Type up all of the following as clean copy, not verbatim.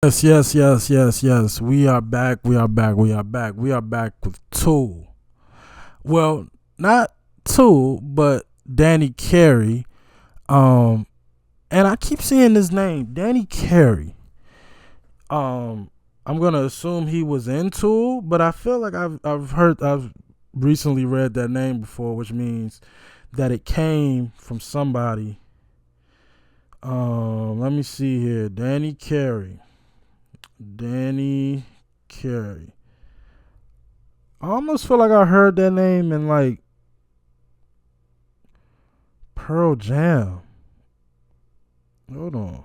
Yes. We are back. We are back with two. Well, not two, but Danny Carey. Um, and I keep seeing his name, Danny Carey. Um, I'm gonna assume he was in Tool, but I feel like I've recently read that name before, which means that it came from somebody. Let me see here, Danny Carey. Danny Carey. I almost feel like I heard that name in like Pearl Jam. Hold on.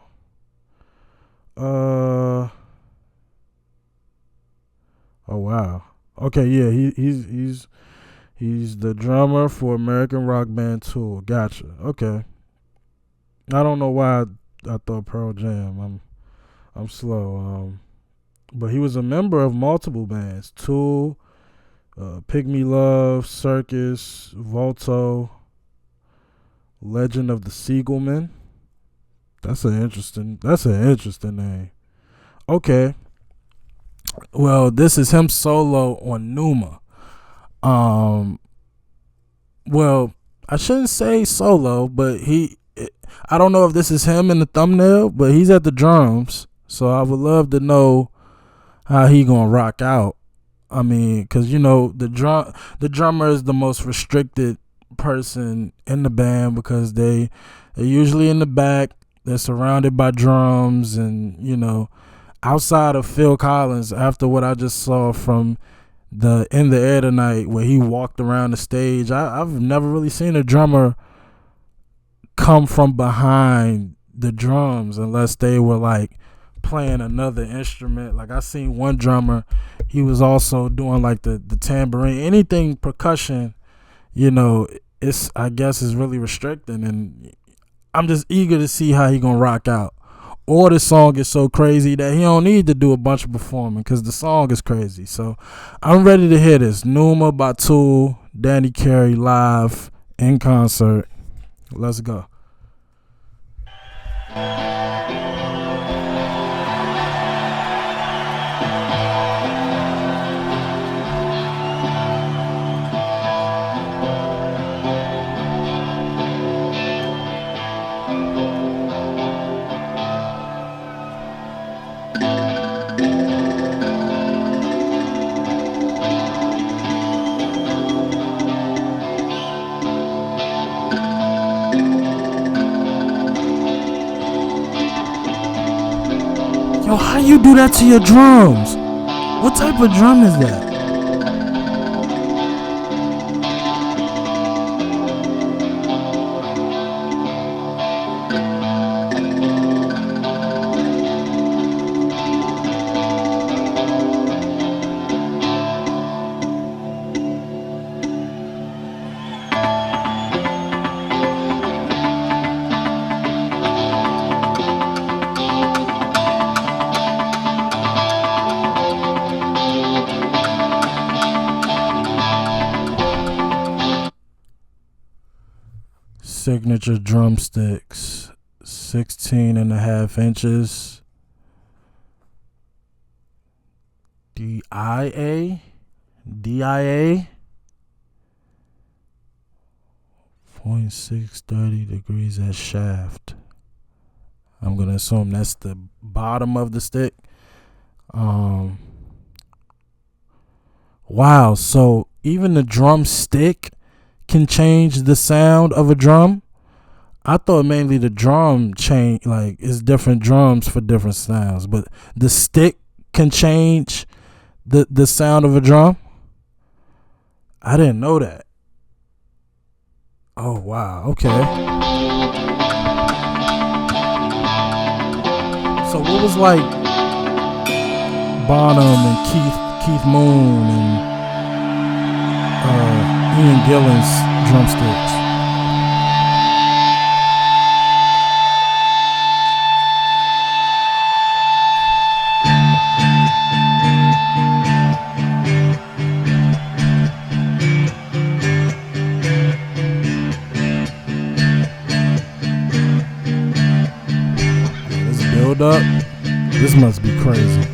Uh oh wow. Okay, yeah, he's the drummer for American rock band Tool. Gotcha. Okay. I don't know why I thought Pearl Jam. I'm slow. But he was a member of multiple bands. Tool, Pygmy Love, Circus, Volto, Legend of the Siegelman. That's an interesting name. Okay. Well, this is him solo on Pneuma. Um well, I shouldn't say solo, but I don't know if this is him in the thumbnail, but he's at the drums. So I would love to know how he going to rock out. I mean, cuz the drummer is the most restricted person in the band because they're usually in the back. They're surrounded by drums and, outside of Phil Collins, after what I just saw from the In the Air Tonight where he walked around the stage, I've never really seen a drummer come from behind the drums unless they were like playing another instrument. Like I seen one drummer, he was also doing like the tambourine, anything percussion, it's I guess is really restricting, and I'm just eager to see how he gonna rock out. Or the song is so crazy that he don't need to do a bunch of performing because the song is crazy. So I'm ready to hear this. Pneuma by Tool, Danny Carey live in concert. Let's go. Yo, how you do that to your drums? What type of drum is that? Signature drumsticks, 16 and a half inches. DIA, 0.630 degrees at shaft. I'm gonna assume that's the bottom of the stick. Wow, so even the drumstick can change the sound of a drum. I thought mainly the drum change, like it's different drums for different sounds, but the stick can change the sound of a drum. I didn't know that. Oh wow, okay. So what was like Bonham and Keith Moon and Ian Gillan's drumsticks? Let's build up. This must be crazy.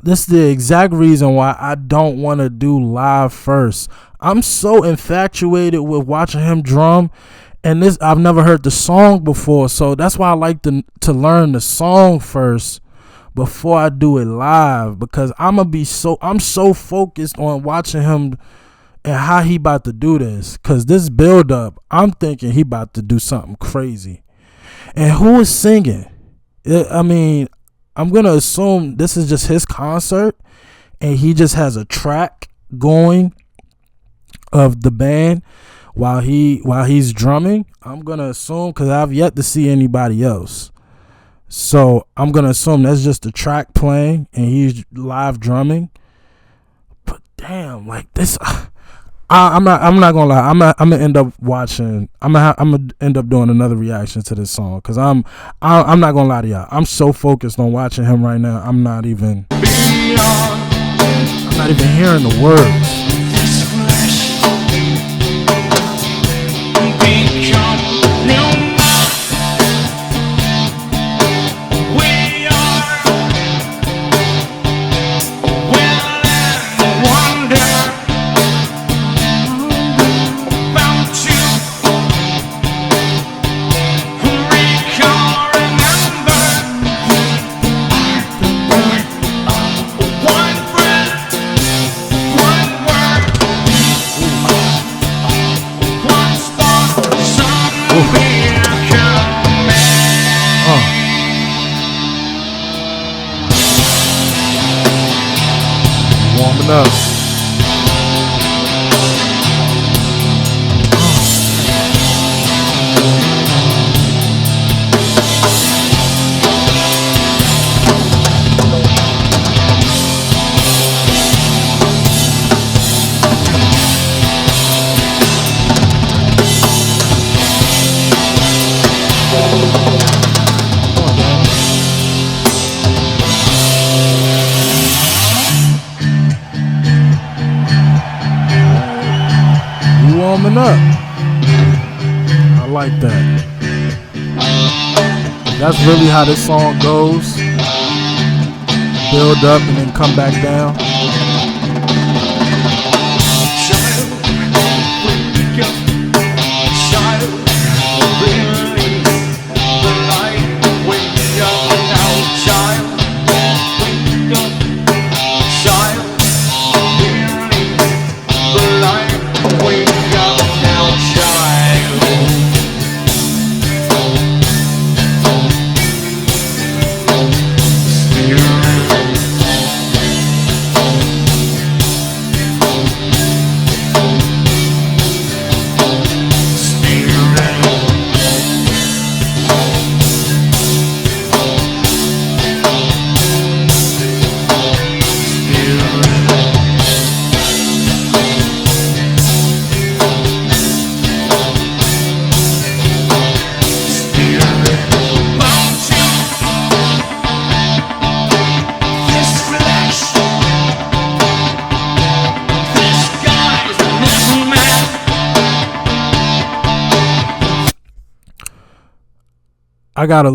This is the exact reason why I don't want to do live first. I'm so infatuated with watching him drum, and this I've never heard the song before, so that's why I like to learn the song first before I do it live, because I'm so focused on watching him and how he about to do this, because this build up, I'm thinking he about to do something crazy. And who is singing? I mean, I'm going to assume this is just his concert and he just has a track going of the band while he's drumming. I'm going to assume, because I've yet to see anybody else. So I'm going to assume that's just the track playing and he's live drumming. But damn, like this, I'm not gonna lie. I'm gonna end up watching. I'm gonna end up doing another reaction to this song, because I'm not gonna lie to y'all. I'm so focused on watching him right now. I'm not even hearing the words. Warming up. Warming up. I like that. That's really how this song goes. Build up and then come back down. I gotta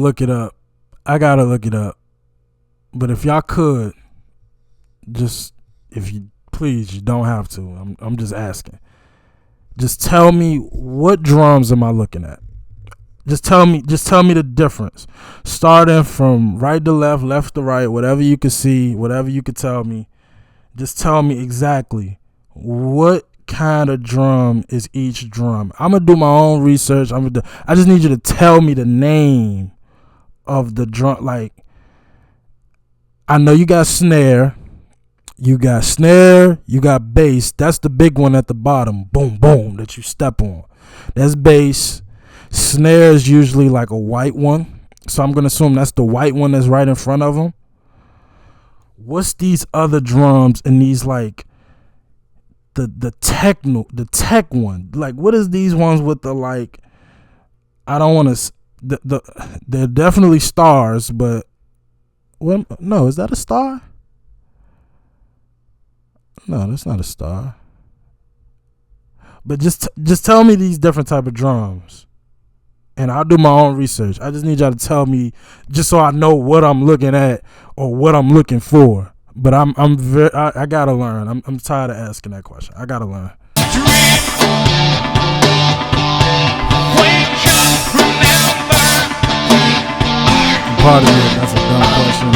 look it up. But if y'all could, just, if you please, you don't have to. I'm just asking. Just tell me, what drums am I looking at? Just tell me the difference. Starting from right to left, left to right, whatever you could see, whatever you could tell me. Just tell me exactly what kind of drum is each drum. I'm gonna do my own research. I just need you to tell me the name of the drum. Like, I know you got snare, you got bass. That's the big one at the bottom. Boom, boom, that you step on. That's bass. Snare is usually like a white one, so I'm gonna assume that's the white one that's right in front of them. What's these other drums and these like the tech one? Like, what is these ones with the like? I don't want to. They're definitely stars, but no, is that a star? No, that's not a star. But just tell me these different type of drums, and I'll do my own research. I just need y'all to tell me, just so I know what I'm looking at or what I'm looking for. But I gotta learn. I'm tired of asking that question. I gotta learn. Pardon me, that's a dumb question.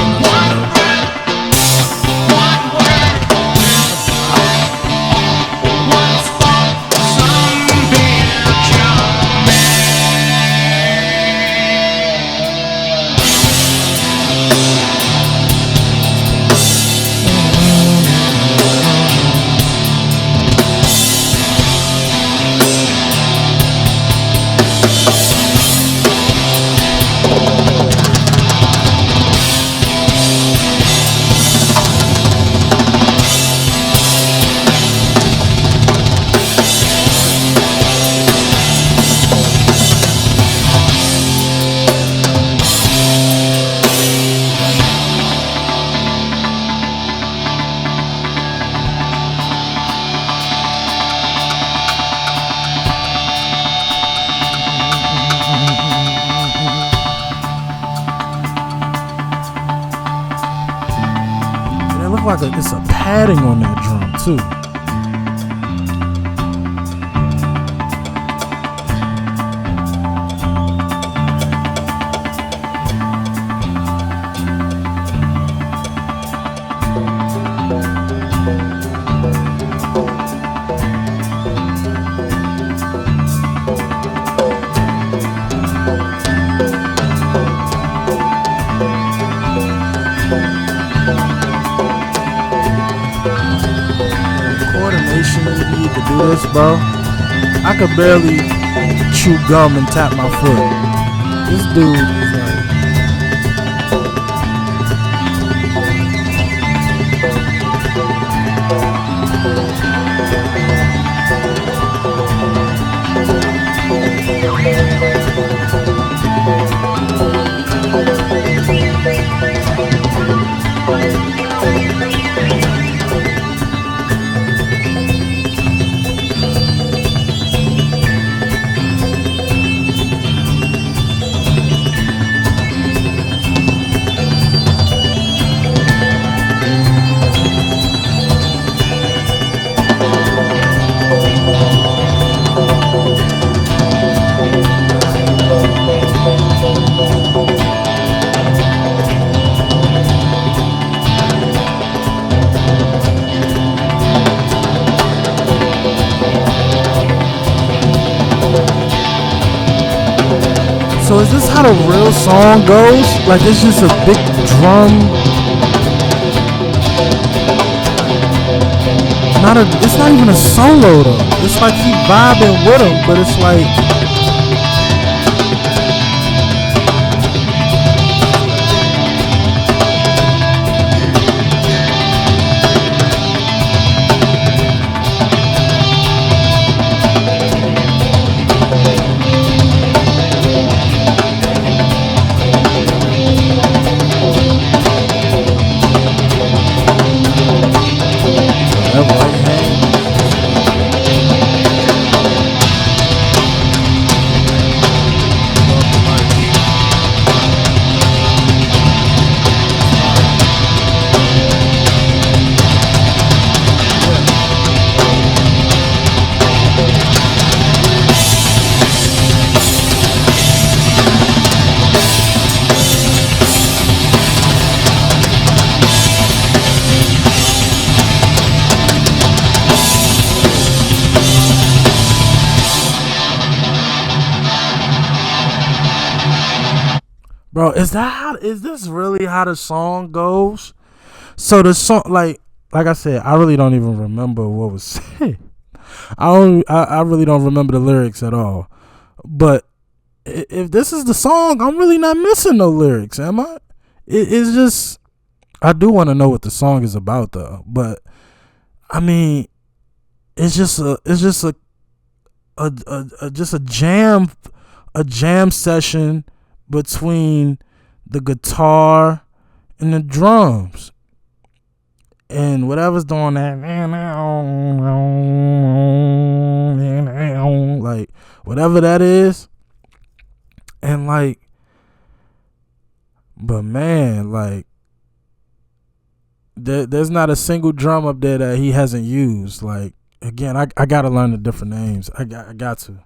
Like it's a padding on that drum too. Bro, I could barely chew gum and tap my foot. This dude is like, so is this how the real song goes? Like, it's just a big drum. It's not even a solo though. It's like he vibing with him, but it's like, Bro, is this really how the song goes? So the song, like I said, I really don't even remember what was said. I really don't remember the lyrics at all. But if this is the song, I'm really not missing no lyrics, am I? It's just, I do want to know what the song is about though. But I mean, it's just a jam session between the guitar and the drums and whatever's doing that, like whatever that is. And like, but man, like there's not a single drum up there that he hasn't used. Like, again, I gotta learn the different names. I got to.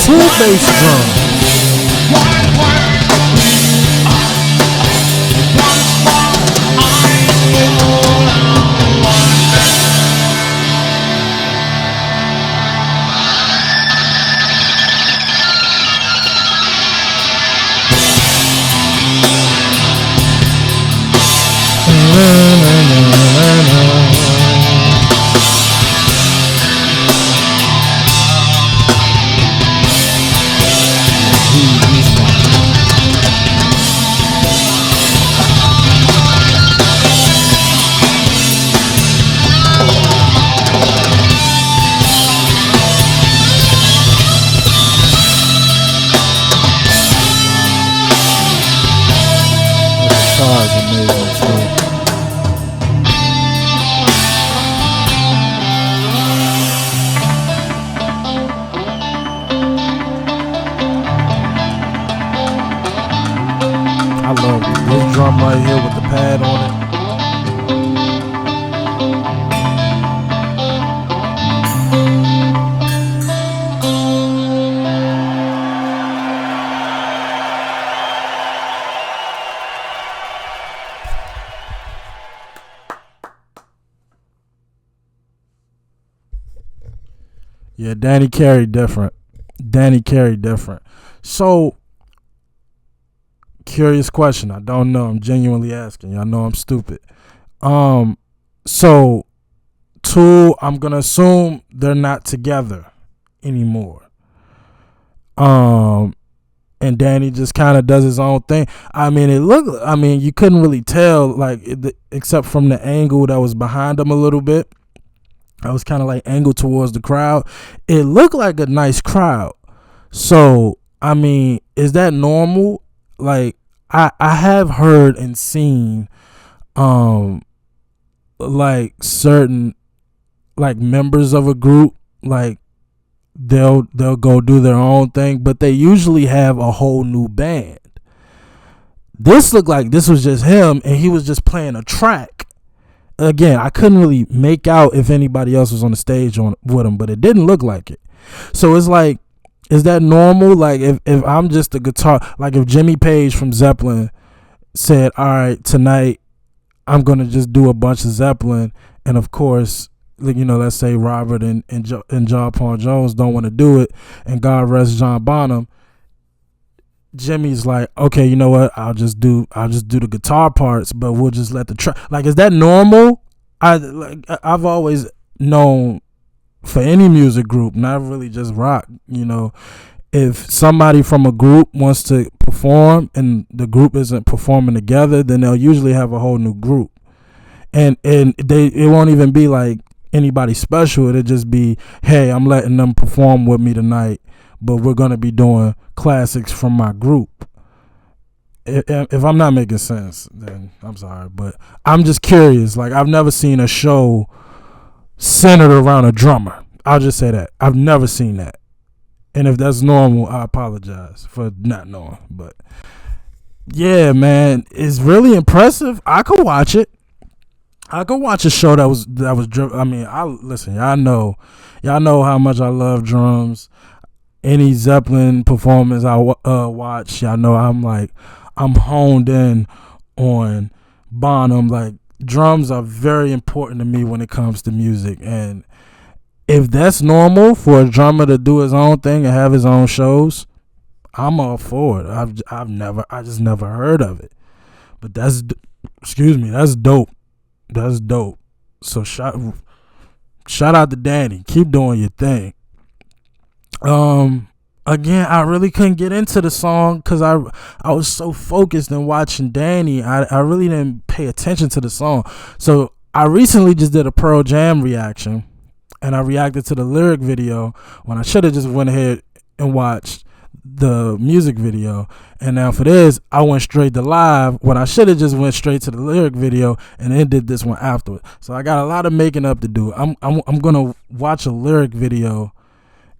Two bass drums. I love this drum right here with the pad on it. Yeah, Danny Carey different. So, curious question. I don't know. I'm genuinely asking. Y'all know I'm stupid. So Tool, I'm gonna assume they're not together anymore. And Danny just kind of does his own thing. I mean, you couldn't really tell, like, except from the angle that was behind him a little bit. I was kind of like angled towards the crowd. It looked like a nice crowd. So, I mean, is that normal? Like, I have heard and seen like certain, like, members of a group, like they'll go do their own thing, but they usually have a whole new band. This looked like this was just him and he was just playing a track. Again, I couldn't really make out if anybody else was on the stage with him, but it didn't look like it. So it's like, is that normal? Like, if I'm just a guitar, like if Jimmy Page from Zeppelin said, all right, tonight I'm going to just do a bunch of Zeppelin, and of course, let's say Robert and John Paul Jones don't want to do it, and God rest John Bonham, Jimmy's like, okay, you know what? I'll just do the guitar parts, but we'll just let the track. Like, is that normal? I've always known for any music group, not really just rock, if somebody from a group wants to perform and the group isn't performing together, then they'll usually have a whole new group. and it won't even be like anybody special. It'll just be, hey, I'm letting them perform with me tonight, but we're gonna be doing classics from my group. If I'm not making sense, then I'm sorry, but I'm just curious. Like, I've never seen a show centered around a drummer. I'll just say that. I've never seen that. And if that's normal, I apologize for not knowing. But yeah, man, it's really impressive. I could watch it. I could watch a show that was I mean, listen. Y'all know how much I love drums. Any Zeppelin performance I watch, y'all know I'm honed in on Bonham. Like, drums are very important to me when it comes to music, and if that's normal for a drummer to do his own thing and have his own shows, I'm all for it. I just never heard of it, but that's dope. That's dope. So shout out to Danny. Keep doing your thing. Again, I really couldn't get into the song because I was so focused in watching Danny. I really didn't pay attention to the song. So I recently just did a Pearl Jam reaction, and I reacted to the lyric video when I should have just went ahead and watched the music video. And now for this, I went straight to live when I should have just went straight to the lyric video and then did this one afterward. So I got a lot of making up to do. I'm gonna watch a lyric video.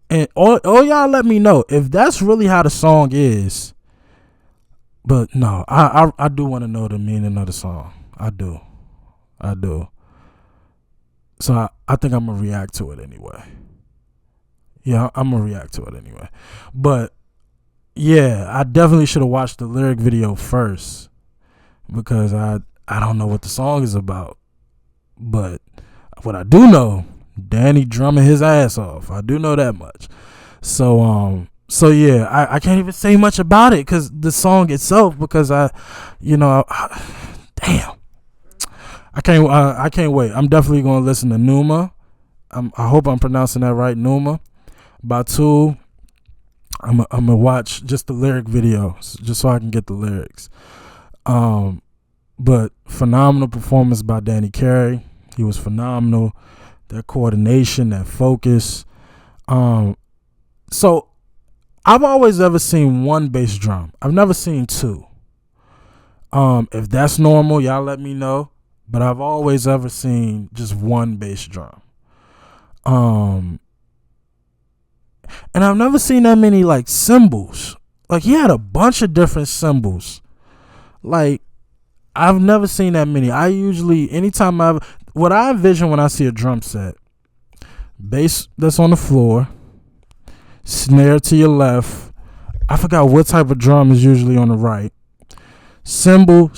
And all y'all let me know if that's really how the song is. But no, I do want to know the meaning of the song. I do. So I think I'm going to react to it anyway. Yeah, I'm going to react to it anyway. But yeah, I definitely should have watched the lyric video first, because I don't know what the song is about. But what I do know, Danny drumming his ass off. I do know that much. So yeah, I can't even say much about it because the song itself, because damn, I can't wait. I'm definitely gonna listen to Pneuma. I hope I'm pronouncing that right, Pneuma. Batu. I'm gonna watch just the lyric video just so I can get the lyrics. But phenomenal performance by Danny Carey. He was phenomenal. That coordination, that focus. So I've always ever seen one bass drum. I've never seen two. If that's normal, y'all let me know. But I've always ever seen just one bass drum. And I've never seen that many like cymbals. Like, he had a bunch of different cymbals. Like, I've never seen that many. I usually, what I envision when I see a drum set: bass that's on the floor, snare to your left. I forgot what type of drum is usually on the right. Cymbal.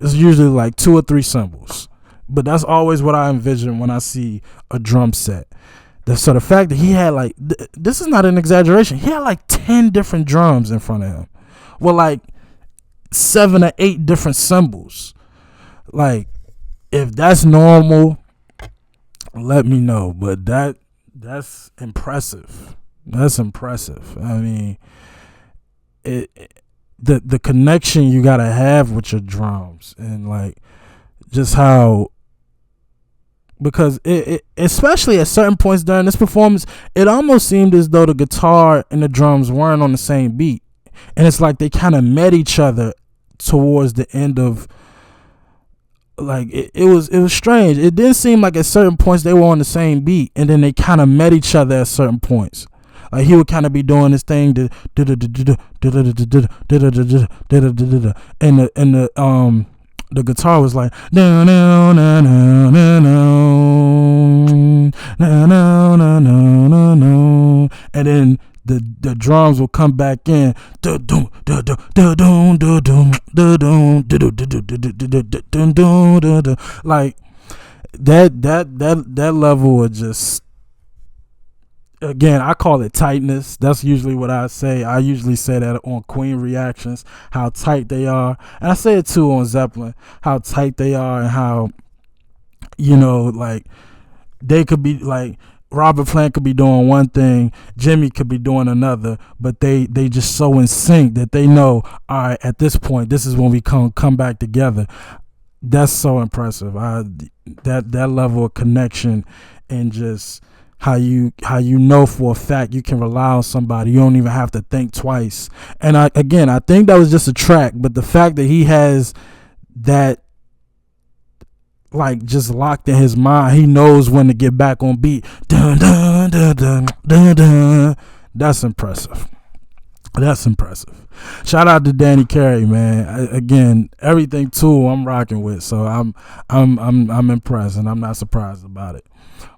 It's usually like 2 or 3 cymbals. But that's always what I envision when I see a drum set. So the fact that he had like, this is not an exaggeration, he had like 10 different drums in front of him with like 7 or 8 different cymbals. Like, if that's normal, let me know. But that's impressive. That's impressive. I mean, the connection you gotta have with your drums, and like just how, because it especially at certain points during this performance, it almost seemed as though the guitar and the drums weren't on the same beat, and it's like they kind of met each other towards the end of. Like, it was strange. It didn't seem like at certain points they were on the same beat, and then they kind of met each other at certain points. Like, he would kind of be doing this thing, and the guitar was like, no, no, no, no, no, no, no, no, no, no, no, and then the drums will come back in, like that level of just, again, I call it tightness. That's usually what I say. I usually say that on Queen reactions, how tight they are, and I say it too on Zeppelin, how tight they are, and how, like, they could be like, Robert Plant could be doing one thing, Jimmy could be doing another, but they just so in sync that they know, all right, at this point, this is when we come back together. That's so impressive. That level of connection, and just how you know for a fact you can rely on somebody. You don't even have to think twice. And I think that was just a track, but the fact that he has that like just locked in his mind, he knows when to get back on beat. Dun dun dun dun dun dun. That's impressive. That's impressive. Shout out to Danny Carey, man. Again, everything too I'm rocking with, so I'm impressed, and I'm not surprised about it.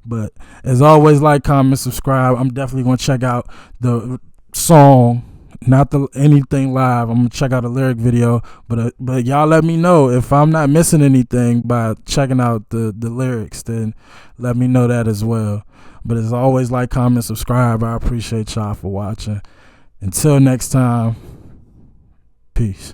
But as always, like, comment, subscribe. I'm definitely gonna check out the song, not the anything live. I'm gonna check out the lyric video, but y'all let me know if I'm not missing anything by checking out the lyrics. Then let me know that as well. But as always, like, comment, subscribe. I appreciate y'all for watching. Until next time, peace.